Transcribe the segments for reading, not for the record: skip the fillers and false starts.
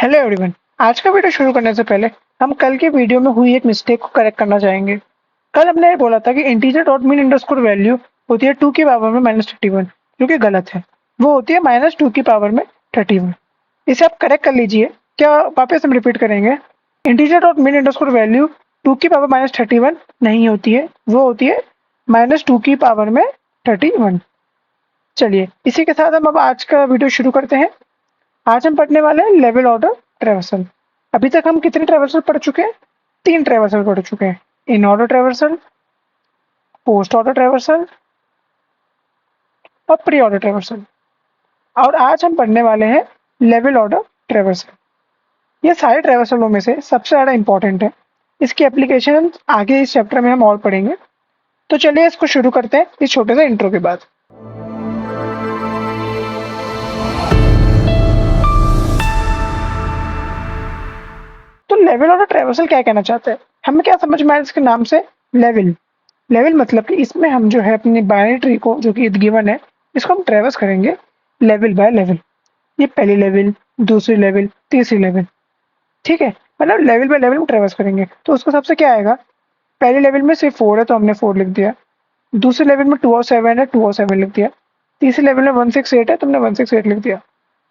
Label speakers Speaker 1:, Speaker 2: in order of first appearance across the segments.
Speaker 1: Hello everyone. आज का video शुरू करने से पहले हम कल के वीडियो में हुई एक मिस्टेक को करेक्ट करना चाहेंगे। कल हमने बोला था कि integer dot mean underscore value होती है 2 की पावर में -31, जो कि गलत है। वो होती है -2 की पावर में 31। इसे आप करेक्ट कर लीजिए। क्या वापस हम रिपीट करेंगे? Integer dot mean underscore value 2 की पावर -31 नहीं होती है, वो होती है -2 की पावर में 31। चलिए इसी के साथ हम अब आज का वीडियो शुरू करते हैं। आज हम पढ़ने वाले हैं लेवल ऑर्डर ट्रैवर्सल। अभी तक हम कितने ट्रैवर्सल पढ़ चुके हैं? 3 ट्रैवर्सल पढ़ चुके हैं। In order traversal, post order traversal और प्री ऑर्डर ट्रैवर्सल। और आज हम पढ़ने वाले हैं लेवल ऑर्डर ट्रैवर्सल। ये सारे ट्रैवर्सलों में से सबसे ज़्यादा इंपॉर्टेंट है। इसकी एप्लीकेशन आगे इस चैप्टर में हम और पढ़ेंगे। तो चलिए इसको शुरू करते हैं इस छोटे से इंट्रो के बाद। तो लेवल ऑर्डर ट्रैवर्सल क्या कहना चाहते हैं? हमें क्या समझ में आया इसके नाम से? लेवल। लेवल मतलब कि इसमें हम जो है अपनी बाइनरी ट्री को, जो कि गिवन है, इसको हम ट्रैवर्स करेंगे लेवल बाय लेवल। ये पहली लेवल, दूसरी लेवल, तीसरी लेवल, ठीक है। मतलब लेवल बाय लेवल हम ट्रैवर्स करेंगे। तो उसके हिसाब से क्या आएगा? पहले लेवल में सिर्फ 4 है तो हमने 4 लिख दिया। दूसरे लेवल में 2 और 7 है, 2 और 7 लिख दिया। तीसरे लेवल में 168 है तो हमने 168 लिख दिया।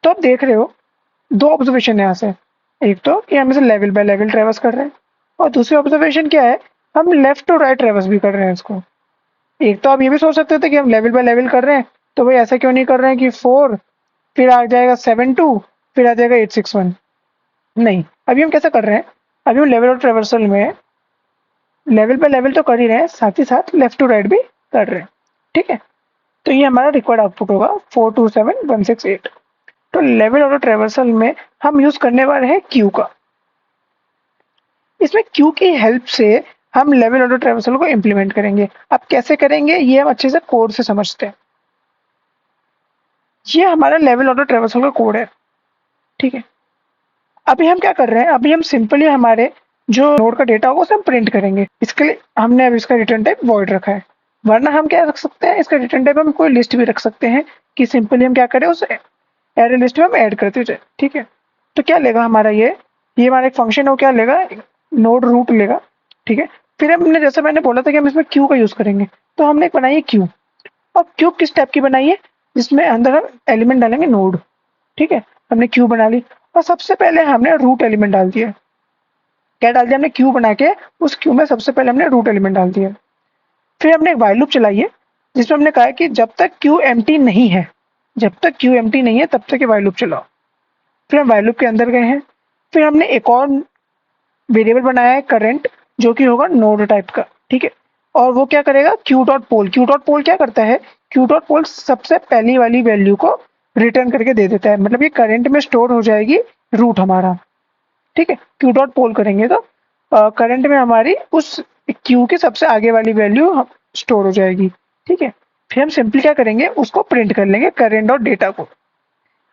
Speaker 1: तो आप देख रहे हो, 2 ऑब्जर्वेशन है यहाँ से। एक तो कि हम इसे लेवल बाय लेवल ट्रैवर्स कर रहे हैं, और दूसरी ऑब्जर्वेशन क्या है, हम लेफ्ट टू राइट ट्रैवर्स भी कर रहे हैं इसको। एक तो आप ये भी सोच सकते थे कि हम लेवल बाय लेवल कर रहे हैं, तो भाई ऐसा क्यों नहीं कर रहे हैं कि 4 फिर आ जाएगा 7 2 फिर आ जाएगा 8 6 1। नहीं, अभी हम कैसा कर रहे हैं? अभी हम लेवल और ट्रैवर्सल में लेवल बाय लेवल तो कर ही रहे हैं, साथ ही साथ लेफ्ट टू राइट भी कर रहे हैं, ठीक है। तो ये हमारा रिक्वायर्ड आउटपुट होगा 4 2 7 1 6 8। तो लेवल और ट्रैवर्सल में हम यूज करने वाले हैं क्यू का। इसमें क्यू की हेल्प से हम लेवल ऑर्डर ट्रैवर्सल को इंप्लीमेंट करेंगे। अब कैसे करेंगे ये हम अच्छे से कोड से समझते हैं। ये हमारा लेवल ऑर्डर ट्रैवर्सल का कोड है, ठीक है। अभी हम क्या कर रहे हैं? अभी हम सिंपली हमारे जो नोड का डेटा होगा उसे हम प्रिंट करेंगे। इसके लिए हमने अब इसका रिटर्न टाइप वॉइड रखा है। वरना हम क्या रख सकते हैं? इसका रिटर्न टाइप हम कोई लिस्ट भी रख सकते हैं कि सिंपली हम क्या करें, उसे एरे लिस्ट में हम ऐड करते जाए, ठीक है। तो क्या लेगा हमारा ये हमारा एक फंक्शन है, वो क्या लेगा? नोड रूट लेगा, ठीक है। फिर हमने, जैसे मैंने बोला था कि हम इसमें क्यू का यूज करेंगे, तो हमने एक बनाई है क्यू। और क्यू किस टाइप की बनाई है? जिसमें अंदर हम एलिमेंट डालेंगे नोड, ठीक है। हमने क्यू बना ली और सबसे पहले हमने रूट एलिमेंट डाल दिया। क्या डाल दिया हमने? क्यू बना के उस क्यू में सबसे पहले हमने रूट एलिमेंट डाल दिया। फिर हमने एक व्हाइल लूप चलाई है, जिसमें हमने कहा है कि जब तक क्यू एम्प्टी नहीं है, जब तक क्यू एम्प्टी नहीं है तब तक ये व्हाइल लूप चलाओ। फिर हम व्हाइल लूप के अंदर गए हैं। फिर हमने एक और वेरिएबल बनाया है करंट, जो कि होगा नोड टाइप का, ठीक है। और वो क्या करेगा? क्यू डॉट पोल। क्यू डॉट पोल क्या करता है? क्यू डॉट पोल सबसे पहली वाली वैल्यू को रिटर्न करके दे देता है। मतलब ये करंट में स्टोर हो जाएगी रूट हमारा, ठीक है। क्यू डॉट पोल करेंगे तो करंट में हमारी उस क्यू के सबसे आगे वाली वैल्यू स्टोर हो जाएगी, ठीक है। फिर हम सिंपली क्या करेंगे? उसको प्रिंट कर लेंगे करंट डॉट डेटा को।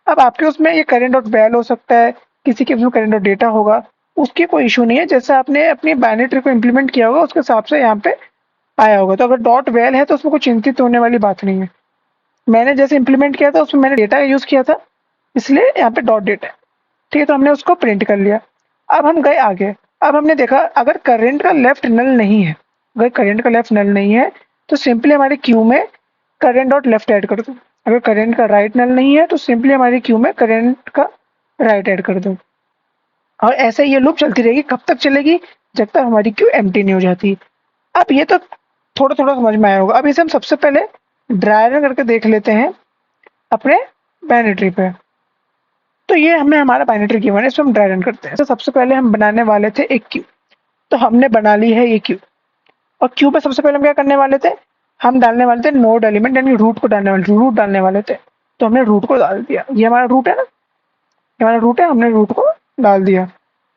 Speaker 1: अब आपके उसमें ये करंट डॉट वैल हो सकता है, किसी के उसमें करंट डॉट डेटा होगा, उसकी कोई इशू नहीं है। जैसे आपने अपनी बाइनरी ट्री को इम्प्लीमेंट किया होगा उसके हिसाब से यहाँ पे आया होगा। तो अगर डॉट वैल है तो उसमें कोई चिंतित होने वाली बात नहीं है। मैंने जैसे इम्प्लीमेंट किया था उसमें मैंने डेटा का यूज किया था, इसलिए यहाँ पे डॉट डेटा है, ठीक है। तो हमने उसको प्रिंट कर लिया। अब हम गए आगे। अब हमने देखा अगर करंट का लेफ्ट नल नहीं है, अगर करंट का लेफ्ट नल नहीं है तो सिंपली हमारे क्यू में करंट डॉट लेफ्ट ऐड कर दो। अगर करंट का राइट नल नहीं है तो सिंपली हमारी क्यू में करंट का राइट ऐड कर दो। और ऐसे ये लूप चलती रहेगी। कब तक चलेगी? जब तक हमारी क्यू एम्प्टी नहीं हो जाती। अब ये तो थोड़ा थोड़ा समझ में आया होगा। अब इसे हम सबसे पहले ड्राई रन करके देख लेते हैं अपने बाइनरी ट्री पे। तो ये हमें हमारा बाइनरी ट्री गिवन है, इसमें हम ड्राई रन करते हैं। तो सबसे पहले हम बनाने वाले थे एक क्यू, तो हमने बना ली है ये क्यू। और क्यू पे सबसे पहले हम क्या करने वाले थे? हम डालने वाले थे नोड एलिमेंट, यानी रूट को डालने वाले, रूट डालने वाले थे। तो हमने रूट को डाल दिया। ये हमारा रूट है ना, ये हमारा रूट है, हमने रूट को डाल दिया।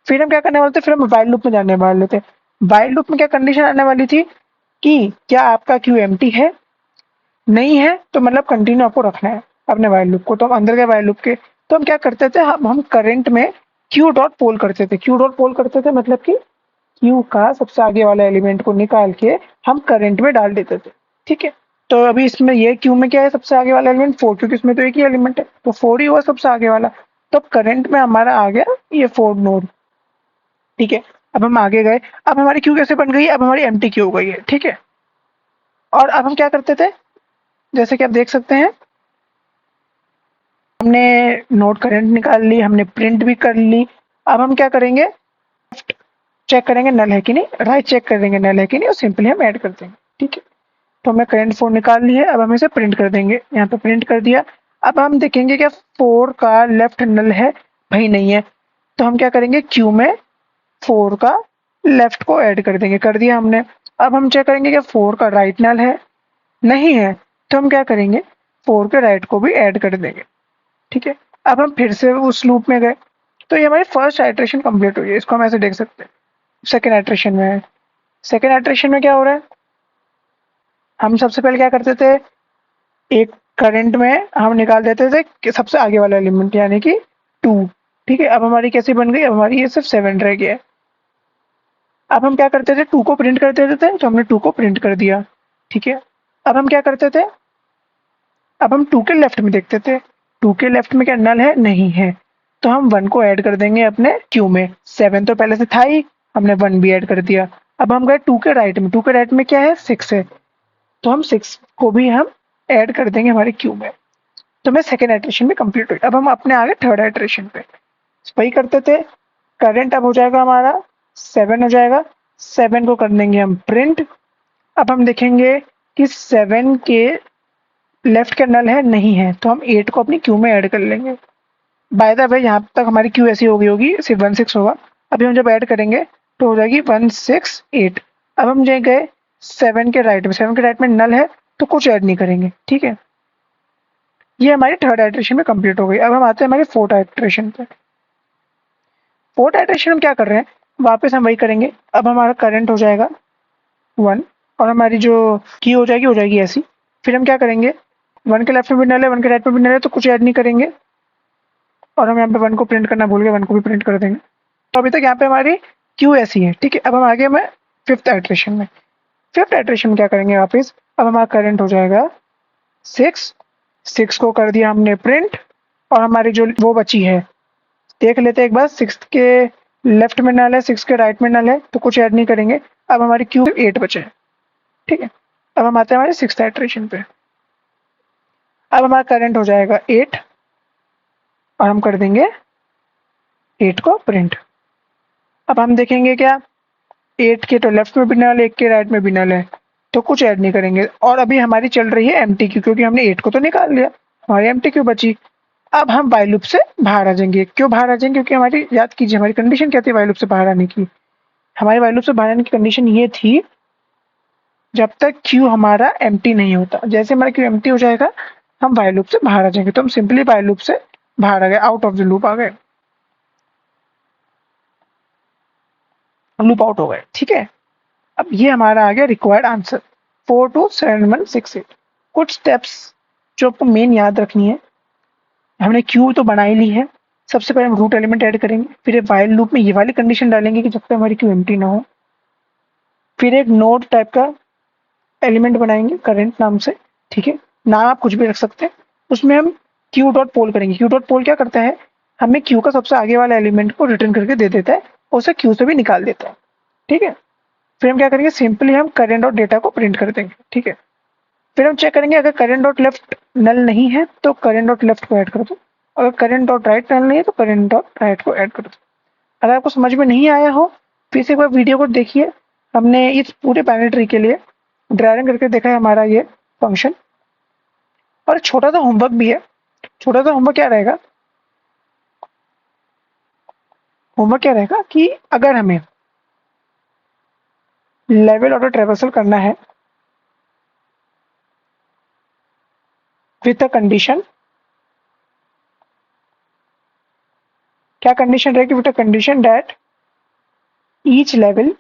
Speaker 1: फिर हम क्या करने वाले थे? फिर हम व्हाइल लूप में जाने वाले थे। व्हाइल लूप में क्या कंडीशन आने वाली थी कि क्या आपका क्यू एम्प्टी है? नहीं है तो मतलब कंटिन्यू आपको रखना है अपने व्हाइल लूप को। तो हम अंदर गए व्हाइल लूप के, तो हम क्या करते थे? हम करंट में क्यू डॉट पोल करते थे। क्यू डॉट पोल करते थे मतलब कि क्यू का सबसे आगे वाला एलिमेंट को निकाल के हम करंट में डाल देते थे, ठीक है। तो अभी इसमें ये क्यू में क्या है? सबसे आगे वाला एलिमेंट 4, क्योंकि इसमें तो एक ही एलिमेंट है तो 4 ही हुआ सबसे आगे वाला। तो करंट में हमारा आ गया ये 4 नोड। ठीक है, अब हम आगे गए। अब हमारी क्यू कैसे बन गई है? अब हमारी एम्प्टी क्यू हो गई है। ठीक है, और अब हम क्या करते थे, जैसे कि आप देख सकते हैं, हमने नोड करंट निकाल ली, हमने प्रिंट भी कर ली। अब हम क्या करेंगे, चेक करेंगे नल है कि नहीं, राइट चेक करेंगे नल है कि नहीं, और सिंपली हम ऐड कर देंगे। ठीक है, तो हमने करंट 4 निकाल ली है। अब हम इसे प्रिंट कर देंगे, यहाँ पे प्रिंट कर दिया। अब हम देखेंगे क्या 4 का लेफ्ट नल है? भाई नहीं है, तो हम क्या करेंगे, क्यू में 4 का लेफ्ट को ऐड कर देंगे, कर दिया हमने। अब हम चेक करेंगे क्या 4 का राइट नल है? नहीं है, तो हम क्या करेंगे, 4 के राइट को भी ऐड कर देंगे। ठीक है, अब हम फिर से उस लूप में गए, तो ये हमारी फर्स्ट आइट्रेशन कंप्लीट हुई है। इसको हम ऐसे देख सकते हैं। सेकेंड आइट्रेशन में है, सेकेंड आइट्रेशन में क्या हो रहा है, हम सबसे पहले क्या करते थे, एक करंट में हम निकाल देते थे कि सबसे आगे वाला एलिमेंट यानी कि 2। ठीक है, अब हमारी कैसी बन गई, अब हमारी ये सिर्फ 7 रह गया है। अब हम क्या करते थे, 2 को प्रिंट कर देते थे, तो हमने 2 को प्रिंट कर दिया। ठीक है, अब हम क्या करते थे, अब हम 2 के लेफ्ट में देखते थे, 2 के लेफ्ट में क्या नल है? नहीं है, तो हम 1 को ऐड कर देंगे अपने क्यू में। 7 तो पहले से था ही, हमने 1 भी ऐड कर दिया। अब हम गए 2 के राइट में, 2 के राइट में क्या है? 6 है, तो हम 6 को भी हम ऐड कर देंगे हमारे क्यू में। तो मैं सेकेंड आइट्रेशन भी कंप्लीट हुई। अब हम अपने आगे थर्ड आइट्रेशन पे वही करते थे। करंट अब हो जाएगा हमारा 7 हो जाएगा, 7 को कर देंगे हम प्रिंट। अब हम देखेंगे कि 7 के लेफ्ट का नल है? नहीं है, तो हम 8 को अपनी क्यू में ऐड कर लेंगे। बाय द वे यहाँ तक हमारी क्यू ऐसी हो गई होगी, सिर्फ 16 होगा। अभी हम जब ऐड करेंगे तो हो जाएगी 168। अब हम जो गए 7 के राइट में, 7 के राइट में नल है तो कुछ ऐड नहीं करेंगे। ठीक है, ये हमारी थर्ड आइट्रेशन में कंप्लीट हो गई। अब हम आते हैं हमारी फोर्थ आइट्रेशन पे। फोर्थ आइट्रेशन हम क्या कर रहे हैं, वापस हम वही करेंगे। अब हमारा करंट हो जाएगा 1 और हमारी जो की हो जाएगी ऐसी। फिर हम क्या करेंगे, 1 के लेफ्ट में भी नल है, 1 के राइट में भी नल है, तो कुछ ऐड नहीं करेंगे। और हम यहाँ पे 1 को प्रिंट करना भूल गए, 1 को भी प्रिंट कर देंगे। तो अभी तक यहाँ पे हमारी क्यू ऐसी है। ठीक है, अब हम आगे में फिफ्थ आइट्रेशन में। फिफ्थ आइट्रेशन में क्या करेंगे, वापस अब हमारा करंट हो जाएगा 6, 6 को कर दिया हमने प्रिंट। और हमारी जो वो बची है, देख लेते हैं एक बार, 6 के लेफ्ट में नल है, 6 के राइट में नल है, तो कुछ ऐड नहीं करेंगे। अब हमारी क्यू 8 बचे हैं। ठीक है, अब हम आते हैं हमारे सिक्स्थ आइट्रेशन पे। अब हमारा करंट हो जाएगा 8 और हम कर देंगे 8 को प्रिंट। अब हम देखेंगे क्या, 8 के तो लेफ्ट में भी नल है, 1 के राइट में भी नल है, तो कुछ ऐड नहीं करेंगे। और अभी हमारी चल रही है एम्प्टी क्यू, क्योंकि हमने 8 को तो निकाल लिया, हमारी एम्प्टी क्यू बची। अब हम वाइल लूप से बाहर आ जाएंगे। क्यों बाहर आ जाएंगे, क्योंकि हमारी, याद कीजिए हमारी कंडीशन क्या थी वाइल लूप से बाहर आने की। हमारी वाइल लूप से बाहर आने की कंडीशन ये थी, जब तक क्यू हमारा एम्प्टी नहीं होता। जैसे हमारा क्यू एम्प्टी हो जाएगा हम वाइल लूप से बाहर आ जाएंगे। तो हम सिंपली वाइल लूप से बाहर आ गए, आउट ऑफ द लूप आ गए, लूप आउट हो गए। ठीक है, अब ये हमारा आ गया रिक्वायर्ड आंसर 427168। कुछ स्टेप्स जो आपको मेन याद रखनी है, हमने क्यू तो बना ही ली है। सबसे पहले हम रूट एलिमेंट ऐड करेंगे, फिर एक वाइल लूप में ये वाली कंडीशन डालेंगे कि जब तक हमारी क्यू एम्प्टी ना हो। फिर एक नोड टाइप का एलिमेंट बनाएंगे करंट नाम से। ठीक है, नाम आप कुछ भी रख सकते हैं। उसमें हम क्यू डॉट पोल करेंगे। क्यू डॉट पोल क्या करता है, हमें क्यू का सबसे आगे वाला एलिमेंट को रिटर्न करके दे देता है और उसे क्यू से भी निकाल देता है। ठीक है, फिर हम क्या करेंगे, सिंपली हम करंट डॉट डेटा को प्रिंट कर देंगे। ठीक है, फिर हम चेक करेंगे अगर करंट डॉट लेफ्ट नल नहीं है तो करंट डॉट लेफ्ट को ऐड कर दो, अगर करंट डॉट राइट नल नहीं है तो करंट डॉट राइट को ऐड कर दो। अगर आपको समझ में नहीं आया हो, फिर से एक बार वीडियो को देखिए। हमने इस पूरे बाइनरी ट्री के लिए ड्राई रन करके देखा है हमारा ये फंक्शन। और एक छोटा सा होमवर्क भी है। छोटा सा होमवर्क क्या रहेगा, होमवर्क क्या रहेगा कि अगर हमें लेवल ऑर्डर ट्रेवर्सल करना है विथ अ कंडीशन, क्या कंडीशन रहेगी, with a condition that each level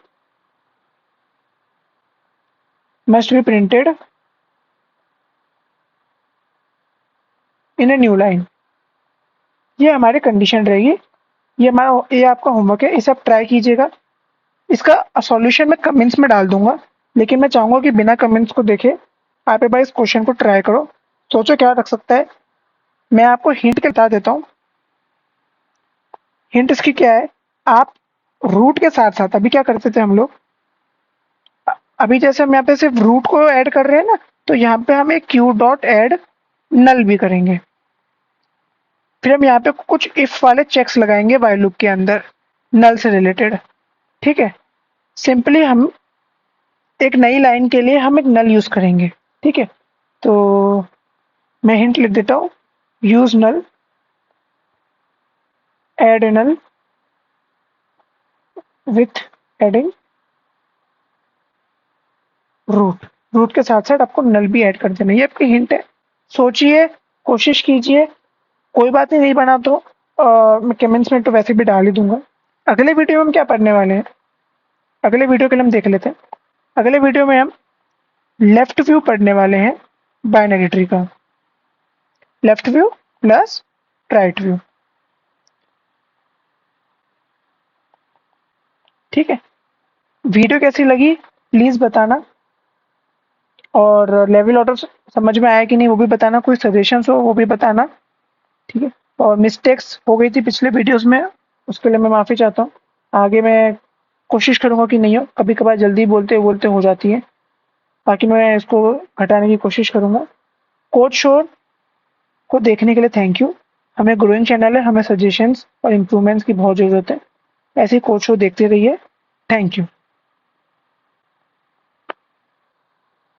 Speaker 1: must be printed in a new line. ये हमारी कंडीशन रहेगी। ये आपका होमवर्क है, इसे आप ट्राई कीजिएगा। इसका सॉल्यूशन मैं कमेंट्स में डाल दूंगा, लेकिन मैं चाहूंगा कि बिना कमेंट्स को देखे आप एक बार इस क्वेश्चन को ट्राई करो। सोचो क्या रख सकता है। मैं आपको हिंट के बता देता हूँ। हिंट इसकी क्या है, आप रूट के साथ साथ अभी क्या करते थे हम लोग, अभी जैसे हम यहाँ पे सिर्फ रूट को ऐड कर रहे हैं ना, तो यहाँ पे हम एक क्यू डॉट ऐड नल भी करेंगे। फिर हम यहाँ पे कुछ इफ वाले चेक्स लगाएंगे वाइल लूप के अंदर नल से रिलेटेड। ठीक है, सिंपली हम एक नई लाइन के लिए हम एक नल यूज करेंगे। ठीक है, तो मैं हिंट लिख देता हूँ, use null add null with adding root. Root के साथ साथ आपको नल भी ऐड कर देना, ये आपकी हिंट है। सोचिए, कोशिश कीजिए, कोई बात नहीं बना तो मैं कमेंट्स में तो वैसे भी डाल ही दूंगा। अगले वीडियो में हम क्या पढ़ने वाले हैं, अगले वीडियो के लिए हम देख लेते हैं। अगले वीडियो में हम लेफ्ट व्यू पढ़ने वाले हैं बाइनरी ट्री का, left view plus right view. ठीक है, वीडियो कैसी लगी प्लीज बताना, और लेवल ऑर्डर समझ में आया कि नहीं वो भी बताना, कोई सजेशंस हो वो भी बताना। ठीक है, और मिस्टेक्स हो गई थी पिछले वीडियोस में, उसके लिए मैं माफ़ी चाहता हूँ। आगे मैं कोशिश करूँगा कि नहीं हो, कभी कभार जल्दी बोलते बोलते हो जाती है, बाकी मैं इसको घटाने की कोशिश करूँगा। कोड शोर को देखने के लिए थैंक यू। हमें ग्रोइंग चैनल है, हमें सजेशंस और इम्प्रूवमेंट्स की बहुत ज़रूरत है। ऐसे ही कोड शो देखते रहिए। Thank you.